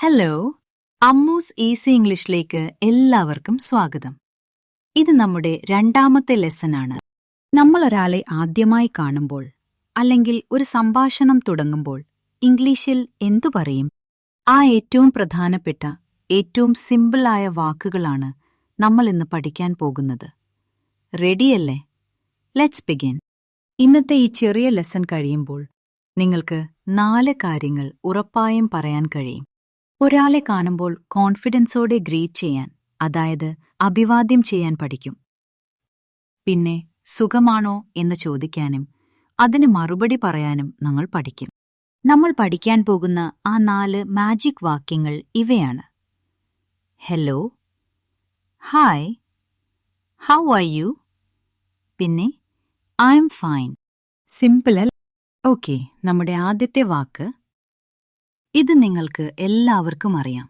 Hello, അമ്മൂസ് easy ഇംഗ്ലീഷിലേക്ക് എല്ലാവർക്കും സ്വാഗതം. ഇത് നമ്മുടെ രണ്ടാമത്തെ ലെസനാണ്. നമ്മൾ ഒരാളെ ആദ്യമായി കാണുമ്പോൾ അല്ലെങ്കിൽ ഒരു സംഭാഷണം തുടങ്ങുമ്പോൾ ഇംഗ്ലീഷിൽ എന്തു പറയും? ആ ഏറ്റവും പ്രധാനപ്പെട്ട, ഏറ്റവും സിമ്പിളായ വാക്കുകളാണ് നമ്മൾ ഇന്ന് പഠിക്കാൻ പോകുന്നത്. റെഡിയല്ലേ? Let's begin. ഇന്നത്തെ ഈ ചെറിയ ലെസൺ കഴിയുമ്പോൾ നിങ്ങൾക്ക് 4 കാര്യങ്ങൾ ഉറപ്പായും പറയാൻ കഴിയും. ഒരാളെ കാണുമ്പോൾ കോൺഫിഡൻസോടെ ഗ്രീറ്റ് ചെയ്യാൻ, അതായത് അഭിവാദ്യം ചെയ്യാൻ പഠിക്കും. പിന്നെ സുഖമാണോ എന്ന് ചോദിക്കാനും അതിന് മറുപടി പറയാനും നമ്മൾ പഠിക്കും. നമ്മൾ പഠിക്കാൻ പോകുന്ന ആ 4 മാജിക് വാക്യങ്ങൾ ഇവയാണ്: hello, hi, how are U, പിന്നെ ഐ എം ഫൈൻ. സിമ്പിൾ അല്ലേ? ഓക്കെ, നമ്മുടെ ആദ്യത്തെ വാക്ക് ഇത് നിങ്ങൾക്ക് എല്ലാവർക്കും അറിയാം.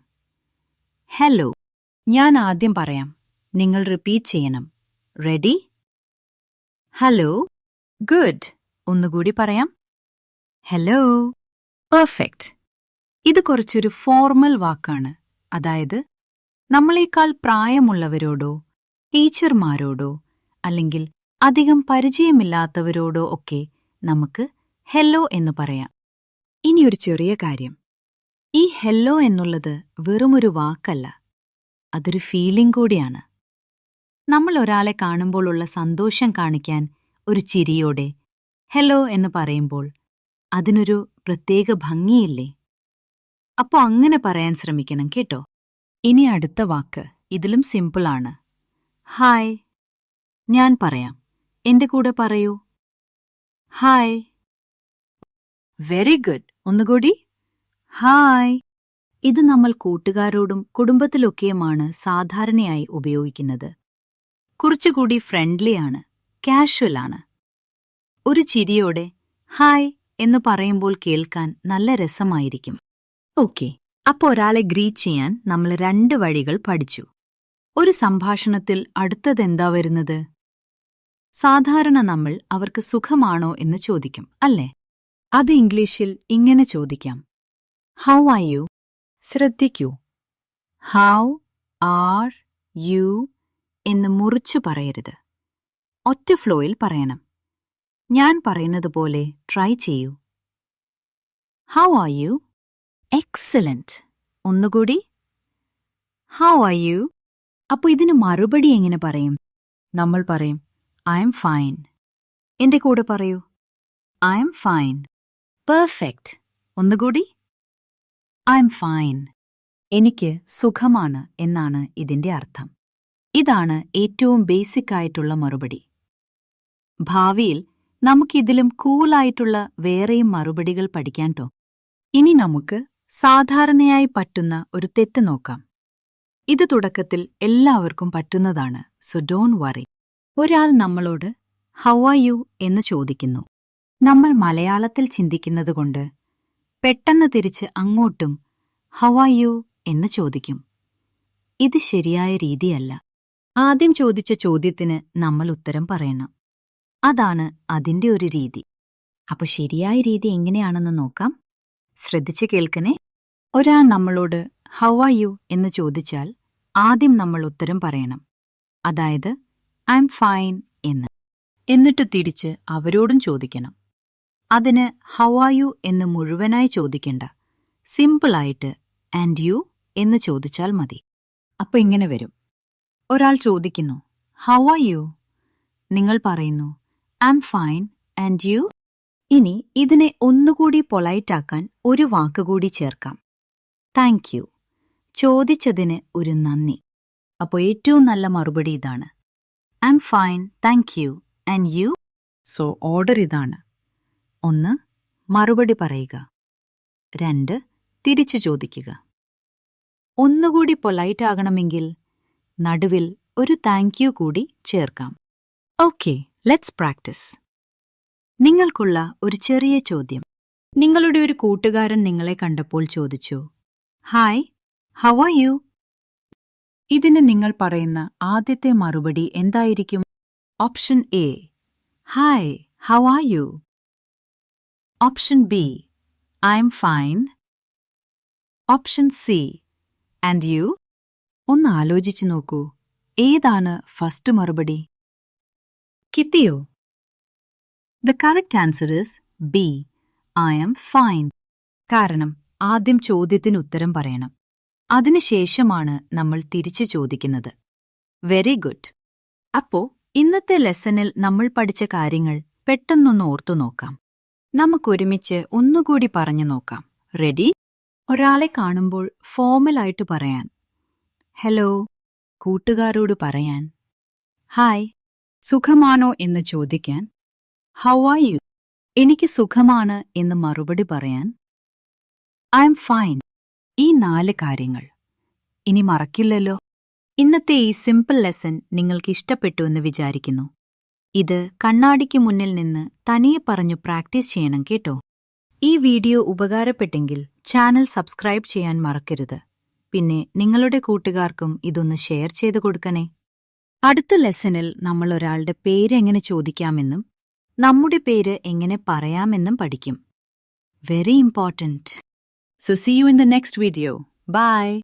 ഹലോ. ഞാൻ ആദ്യം പറയാം, നിങ്ങൾ റിപ്പീറ്റ് ചെയ്യണം. റെഡി? ഹലോ. ഗുഡ്. ഒന്നുകൂടി പറയാം. ഹലോ. പെർഫെക്റ്റ്. ഇത് കുറച്ചൊരു ഫോർമൽ വാക്കാണ്. അതായത് നമ്മളെക്കാൾ പ്രായമുള്ളവരോടോ ടീച്ചർമാരോടോ അല്ലെങ്കിൽ അധികം പരിചയമില്ലാത്തവരോടോ ഒക്കെ നമുക്ക് ഹെല്ലോ എന്ന് പറയാം. ഇനിയൊരു ചെറിയ കാര്യം. ഈ ഹെല്ലോ എന്നുള്ളത് വെറുമൊരു വാക്കല്ല, അതൊരു ഫീലിംഗ് കൂടിയാണ്. നമ്മൾ ഒരാളെ കാണുമ്പോഴുള്ള സന്തോഷം കാണിക്കാൻ ഒരു ചിരിയോടെ ഹെല്ലോ എന്ന് പറയുമ്പോൾ അതിനൊരു പ്രത്യേക ഭംഗിയില്ലേ? അപ്പോൾ അങ്ങനെ പറയാൻ ശ്രമിക്കണം കേട്ടോ. ഇനി അടുത്ത വാക്ക് ഇതിലും സിമ്പിളാണ്. ഹായ്. ഞാൻ പറയാം, എന്റെ കൂടെ പറയൂ. ഹായ്. Very good. ഒന്നുകൂടി. ഹായ്. ഇത് നമ്മൾ കൂട്ടുകാരോടും കുടുംബത്തിലൊക്കെയുമാണ് സാധാരണയായി ഉപയോഗിക്കുന്നത്. കുറച്ചുകൂടി ഫ്രണ്ട്ലിയാണ്, കാഷ്വലാണ്. ഒരു ചിരിയോടെ ഹായ് എന്ന് പറയുമ്പോൾ കേൾക്കാൻ നല്ല രസമായിരിക്കും. ഓക്കെ, അപ്പോൾ ഒരാളെ ഗ്രീറ്റ് ചെയ്യാൻ നമ്മൾ 2 വഴികൾ പഠിച്ചു. ഒരു സംഭാഷണത്തിൽ അടുത്തതെന്താ വരുന്നത്? സാധാരണ നമ്മൾ അവർക്ക് സുഖമാണോ എന്ന് ചോദിക്കും, അല്ലേ? അത് ഇംഗ്ലീഷിൽ ഇങ്ങനെ ചോദിക്കാം: ഹൗ ആർ യു? ശ്രദ്ധിക്കൂ, ഹൗ ആർ യു എന്ന് മുറിച്ചു പറയരുത്. ഒറ്റ ഫ്ലോയിൽ പറയണം. ഞാൻ പറയുന്നത് പോലെ ട്രൈ ചെയ്യൂ. How are U? എക്സലന്റ്. ഒന്നുകൂടി. How are U? അപ്പോൾ ഇതിന് മറുപടി എങ്ങനെ പറയും? നമ്മൾ പറയും ഐ എം ഫൈൻ. എന്റെ കൂടെ പറയൂ. I am fine. പെർഫെക്റ്റ്. ഒന്നുകൂടി. I am fine. എനിക്ക് സുഖമാണ് എന്നാണ് ഇതിന്റെ അർത്ഥം. ഇതാണ് ഏറ്റവും ബേസിക് ആയിട്ടുള്ള മറുപടി. ഭാവിയിൽ നമുക്കിതിലും കൂളായിട്ടുള്ള വേറെയും മറുപടികൾ പഠിക്കാൻ ട്ടോ. ഇനി നമുക്ക് സാധാരണയായി പറ്റുന്ന ഒരു തെറ്റ് നോക്കാം. ഇത് തുടക്കത്തിൽ എല്ലാവർക്കും പറ്റുന്നതാണ്, സോ ഡോണ്ട് വറി. ഒരാൾ നമ്മളോട് ഹൗ ആർ യു എന്ന് ചോദിക്കുന്നു. നമ്മൾ മലയാളത്തിൽ ചിന്തിക്കുന്നതുകൊണ്ട് പെട്ടെന്ന് തിരിച്ച് അങ്ങോട്ടും ഹൗ ആർ യു എന്ന് ചോദിക്കും. ഇത് ശരിയായ രീതിയല്ല. ആദ്യം ചോദിച്ച ചോദ്യത്തിന് നമ്മൾ ഉത്തരം പറയണം. അതാണ് അതിന്റെ ഒരു രീതി. അപ്പോൾ ശരിയായ രീതി എങ്ങനെയാണെന്ന് നോക്കാം. ശ്രദ്ധിച്ച് കേൾക്കണേ. ഒരാൾ നമ്മളോട് ഹൗ ആർ യു എന്ന് ചോദിച്ചാൽ ആദ്യം നമ്മൾ ഉത്തരം പറയണം. അതായത് ഐ എം ഫൈൻ എന്ന്. എന്നിട്ട് തിരിച്ച് അവരോടും ചോദിക്കണം. അതിന് ഹൗ ആർ യു എന്ന് മുഴുവനായി ചോദിക്കണ്ട. സിമ്പിളായിട്ട് ആൻഡ് യു എന്ന് ചോദിച്ചാൽ മതി. അപ്പോൾ ഇങ്ങനെ വരും. ഒരാൾ ചോദിക്കുന്നു ഹൗ ആർ യു? നിങ്ങൾ പറയുന്നു I'm fine and you. ഇനി ഇതിനെ ഒന്നുകൂടി പൊളൈറ്റാക്കാൻ ഒരു വാക്കുകൂടി ചേർക്കാം. Thank you. ചോദിച്ചതിന് ഒരു നന്ദി. അപ്പോൾ ഏറ്റവും നല്ല മറുപടി ഇതാണ്: I'm fine, thank you, and you. So order ഇതാണ്: 1 മറുപടി പറയുക, 2 തിരിച്ചു ചോദിക്കുക. ഒന്നുകൂടി പൊലൈറ്റ് ആകണമെങ്കിൽ നടുവിൽ ഒരു താങ്ക് യു കൂടി ചേർക്കാം. Okay, let's practice. നിങ്ങൾക്കുള്ള ഒരു ചെറിയ ചോദ്യം. നിങ്ങളുടെ ഒരു കൂട്ടുകാരൻ നിങ്ങളെ കണ്ടപ്പോൾ ചോദിച്ചു ഹായ്, ഹൗ ആർ യു? ഇതിന് നിങ്ങൾ പറയുന്ന ആദ്യത്തെ മറുപടി എന്തായിരിക്കും? Option A hi, how are you? Option B I'm fine. Option C. And you? ഒന്ന് ആലോചിച്ചു നോക്കൂ. ഏതാണ് ഫസ്റ്റ് മറുപടി? കിട്ടിയോ? The correct answer is B. I am fine. കാരണം ആദ്യം ചോദ്യത്തിന് ഉത്തരം പറയണം. അതിനുശേഷമാണ് നമ്മൾ തിരിച്ചു ചോദിക്കുന്നത്. Very good. അപ്പോ ഇന്നത്തെ ലെസണിൽ നമ്മൾ പഠിച്ച കാര്യങ്ങൾ പെട്ടെന്നൊന്ന് ഓർത്തു നോക്കാം. നമുക്കൊരുമിച്ച് ഒന്നുകൂടി പറഞ്ഞു നോക്കാം. റെഡി? ഒരാളെ കാണുമ്പോൾ ഫോർമലായിട്ട് പറയാൻ. ഹലോ. കൂട്ടുകാരോട് പറയാൻ. ഹായ്. സുഖമാണോ എന്ന് ചോദിക്കാൻ. How are U? എനിക്ക് സുഖമാണ് എന്ന് മറുപടി പറയാൻ. I am fine. ഈ 4 കാര്യങ്ങൾ ഇനി മറക്കില്ലല്ലോ. ഇന്നത്തെ ഈ സിമ്പിൾ ലെസൺ നിങ്ങൾക്ക് ഇഷ്ടപ്പെട്ടു എന്ന് വിചാരിക്കുന്നു. ഇത് കണ്ണാടിക്ക് മുന്നിൽ നിന്ന് തനിയെ പറഞ്ഞു പ്രാക്ടീസ് ചെയ്യണം കേട്ടോ. ഈ വീഡിയോ ഉപകാരപ്പെട്ടെങ്കിൽ ചാനൽ സബ്സ്ക്രൈബ് ചെയ്യാൻ മറക്കരുത്. പിന്നെ നിങ്ങളുടെ കൂട്ടുകാർക്കും ഇതൊന്ന് ഷെയർ ചെയ്ത് കൊടുക്കണേ. അടുത്ത ലെസണിൽ നമ്മൾ ഒരാളുടെ പേര് എങ്ങനെ ചോദിക്കാമെന്നും നമ്മുടെ പേര് എങ്ങനെ പറയാമെന്നും പഠിക്കും. Very important. So see you in the next video. Bye.